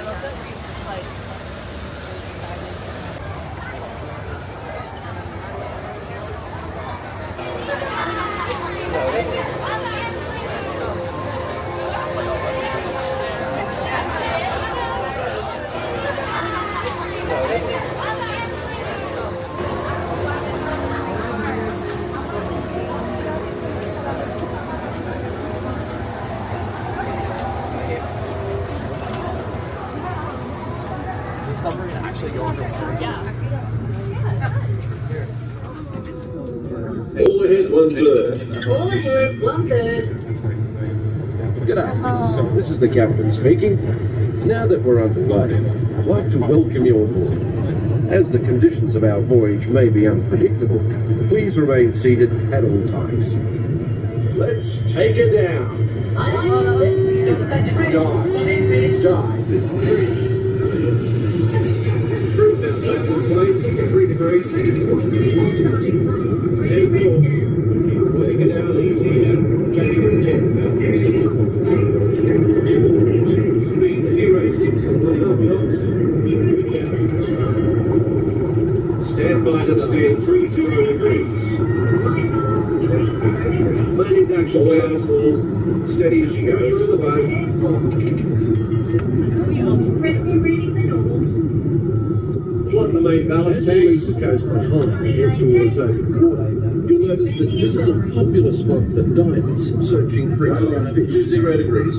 love this Reef, like, submarine actually going this way? yeah. All ahead, 1/3. All ahead, 1/3. G'day, this is the captain speaking. Now that we're underway, I'd like to welcome you aboard. As the conditions of our voyage may be unpredictable, please remain seated at all times. Let's take it down. Dive. True now, planes, 3 degrees. Take it down easy and catch your 10 fathoms. Speed 06 and 1/2 knots. Stand by to steer 30 degrees. Main induction power full. Steady as she goes through the boat. Rescue readings are normal. Flood the main ballast tanks. Leave the coast behind and head towards open water. You'll notice that this is a popular spot for divers searching for exotic fish. 0 degrees.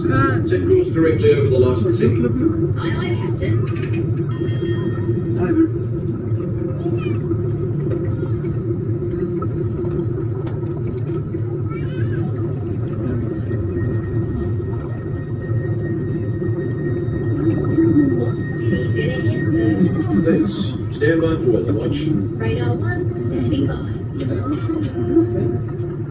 Set course directly over the licensee. Aye, aye, Captain. Over. Thanks. Stand by for weather watch. Radar 1, standing by.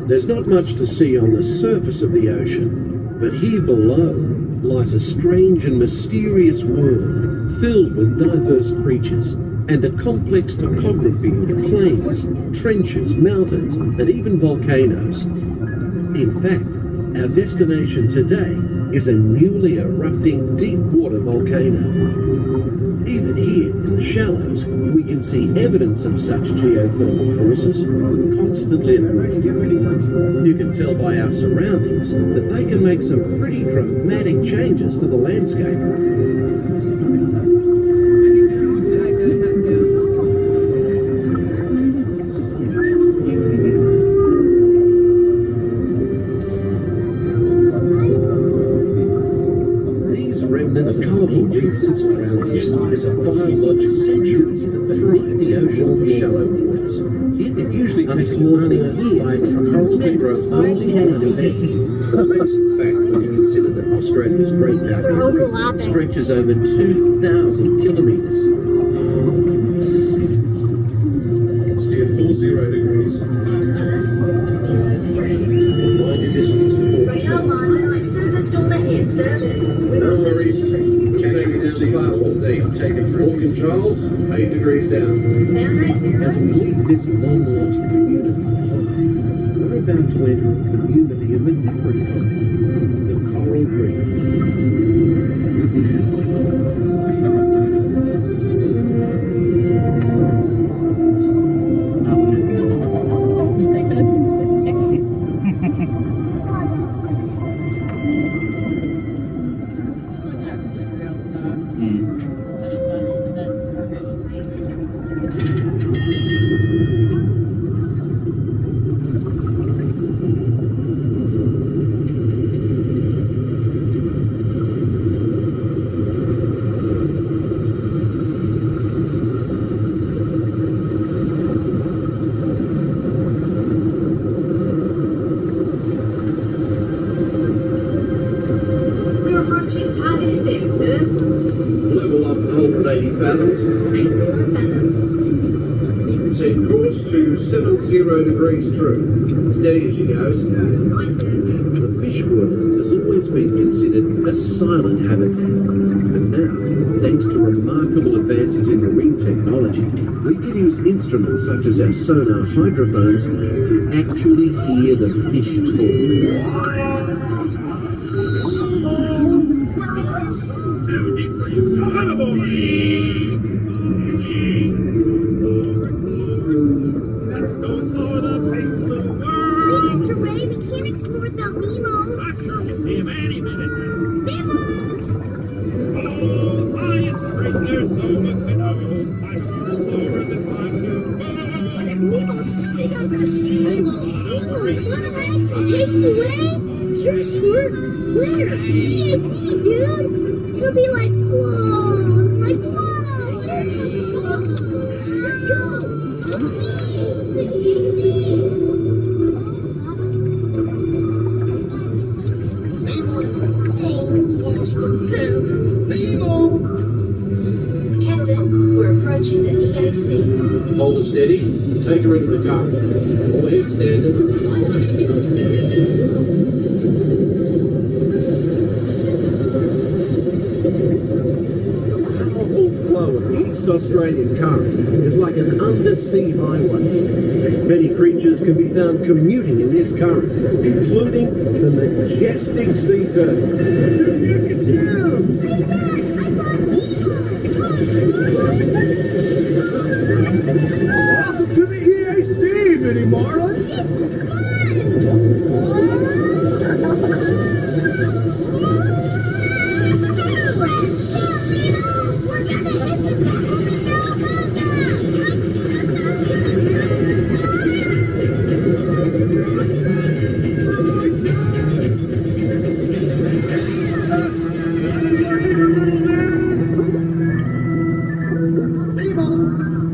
There's not much to see on the surface of the ocean, but here below lies a strange and mysterious world filled with diverse creatures and a complex topography of plains, trenches, mountains, and even volcanoes. In fact, our destination today is a newly erupting deep water volcano. Even here in the shallows, we can see evidence of such geothermal forces constantly at work. You can tell by our surroundings that they can make some pretty dramatic changes to the landscape. The colourful reef system around us is a biologic centuries that thrive the ocean for shallow waters. It usually takes more than a year for coral to grow fully on an event. A basic fact when you consider that Australia's Great Barrier Reef stretches over 2,000 kilometres. Steer 40 degrees. Mind your distance to port. Radar 1, I surfaced all ahead, sir. No worries. Catch you down fast all day. Take it through Morgan Charles, 8 degrees down. As we leave this long-lost community behind, we're about to enter a community of a different kind, the coral reef. Set course to 70 degrees true. Steady as she goes. The fish world has always been considered a silent habitat, but now, thanks to remarkable advances in marine technology, we can use instruments such as our sonar hydrophones to actually hear the fish talk. Mr. Ray, we can't explore without Nemo. I'm sure we'll see him any minute now. Nemo! Oh, science is great. There's so much to know. I'm sure explorers, it's time to What if Nemo's floating on the Nemo? Water eggs and tasty waves? Sure, squirt. Where? Yeah, see, dude. It'll be like, whoa. Like, whoa. Let's go. To the EC. Lost again. Nemo! Captain, we're approaching the EAC. Hold her steady. Take her into the car. All head standard. The powerful flow of the East Australian current is like an undersea highway. Many creatures can be found commuting in this current, including the majestic sea Welcome to the EAC, Vinnie Marlin. This is fun. We're gonna hit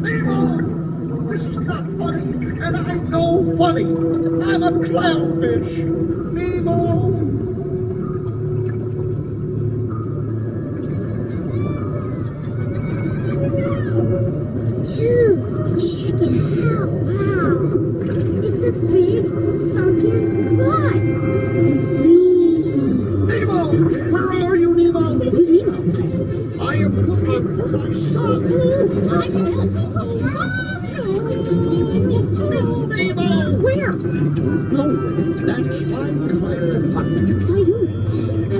Nemo! This is not funny, and I know funny. I'm a clownfish. Nemo! Dude, check it out. Wow. It's a big sunken rod. Sweet. Nemo! Where are you, Nemo? Who's Nemo? I am looking for my son. It's Nemo! Where? No, that's why I'm trying to find Why who?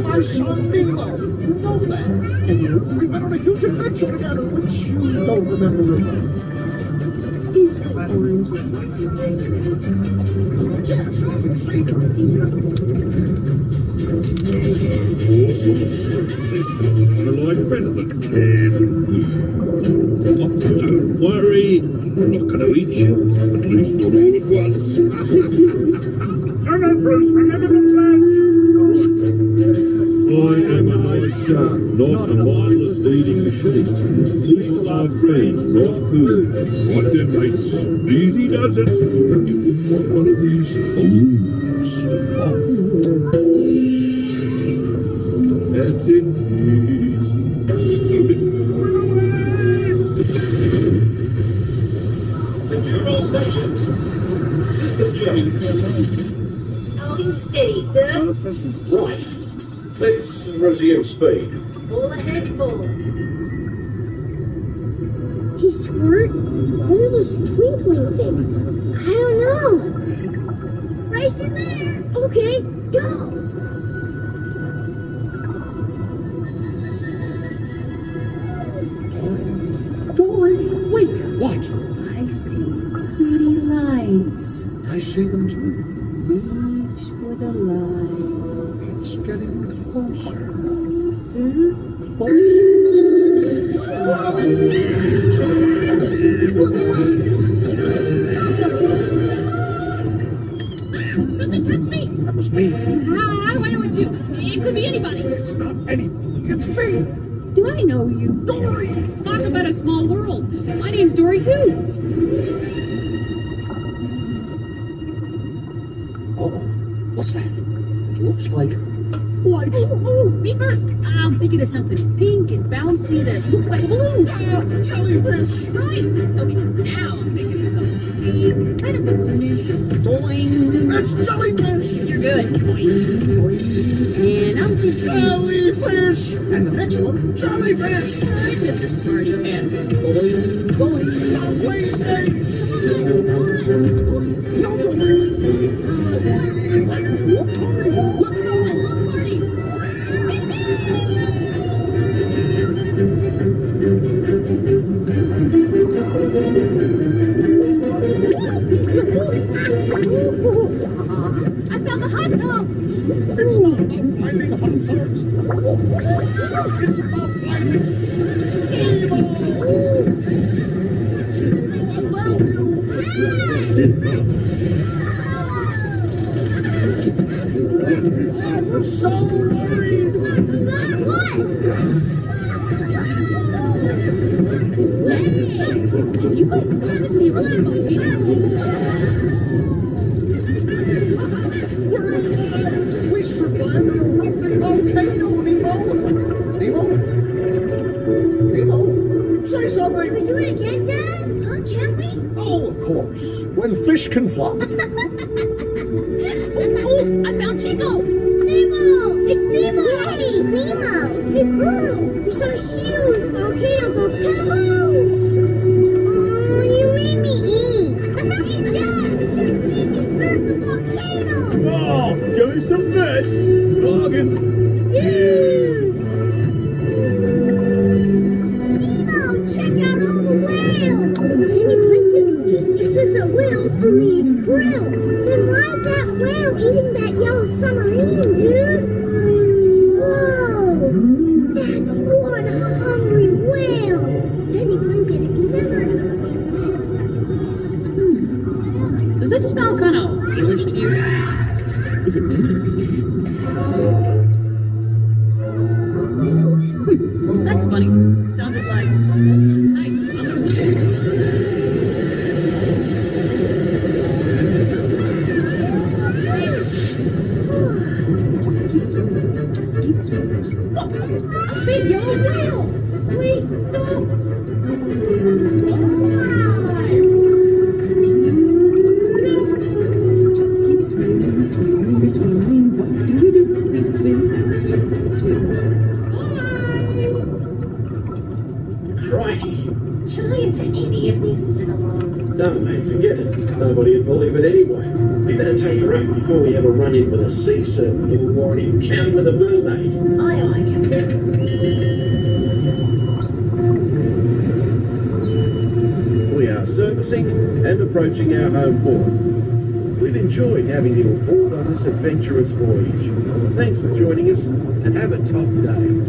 my son Nemo. You know that. And you? We went on a huge adventure together, which you don't remember. Is it orange with lots of legs and Yes, I can see them. like relevant cabin food. Don't worry, I'm not going to eat you, at least not all at once. Come on, Bruce, remember the pledge? I am a nice son, not a mindless eating machine. We love friends, not food. Right then, mates, easy does it. You want one of these balloons? That's it. Secure all stations. System check. Holding steady, sir. Right. Let's resume speed. Full ahead, full. Hey, Squirt, what are those twinkling things? I don't know. Race in there. Okay, go. Dory, wait. What? I see pretty lights. I see them too. Reach for the light. It's getting closer. Something touched me. That was me. How do I know it's you? It could be anybody. It's not anybody. It's me. Do I know you? Dory. Talk about a small world. My name's Dory too. Oh, what's that? It looks like. Oh, me first. I'm thinking of something pink and bouncy that looks like a balloon. Jellyfish. Right. Okay, now I'm thinking of something kind of balloonish. Boing. That's jellyfish. You're good. Boing. Boing. And I'm thinking. Jellyfish. And the next one, jellyfish. Right, Mr. Smarty Pants. Boing. Boing. Stop waiting. No, Dory. Invite him to a party. Let's go. I love parties. I'm so worried. What? Did you guys notice the erupting volcano? We survived an erupting volcano, Nemo. Nemo? Nemo? Say Can we something. do it again, Dad? Huh? Can we? Oh, of course. When fish can fly. Oh, I found Chico! Nemo! It's Nemo! Hey, Nemo! Hey, Pearl! We saw a huge volcano go kaboom! Oh, you made me eat! Hey, Dad! You should see me surf the volcano! Oh, give me some fish. Logan. Dude! Nemo, check out all the whales! Cindy Plankton, he says that whales only eat krill. Then why is that whale eating that yellow submarine, dude? Whoa! That's one hungry whale! Cindy Plankton has never... Does that smell kind of Jewish to you? Is it me? That's funny. Sounded like... Just keep swimming. Just keep swimming. A big yellow whale! Wait, stop! Just keep swimming, swimming, swimming. What do you do? Swim, swim, swim. Crikey. Should I into any of this in a while? No, mate, forget it. Nobody would believe it anyway. We better take her up before we have a run-in with a sea serpent who will warrant encounter with a mermaid. Aye, aye, Captain. We are surfacing and approaching our home port. We've enjoyed having you aboard on this adventurous voyage. Thanks for joining us and have a top day.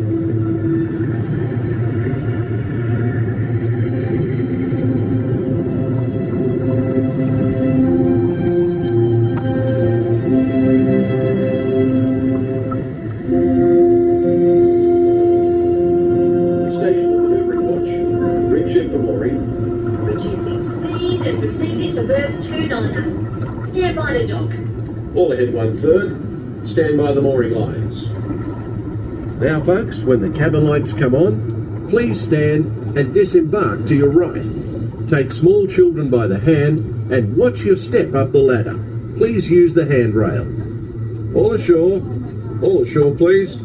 Reducing speed and proceeding to berth 290. Stand by the dock. All ahead 1/3. Stand by the mooring lines. Now, folks, when the cabin lights come on, please stand and disembark to your right. Take small children by the hand and watch your step up the ladder. Please use the handrail. All ashore, please.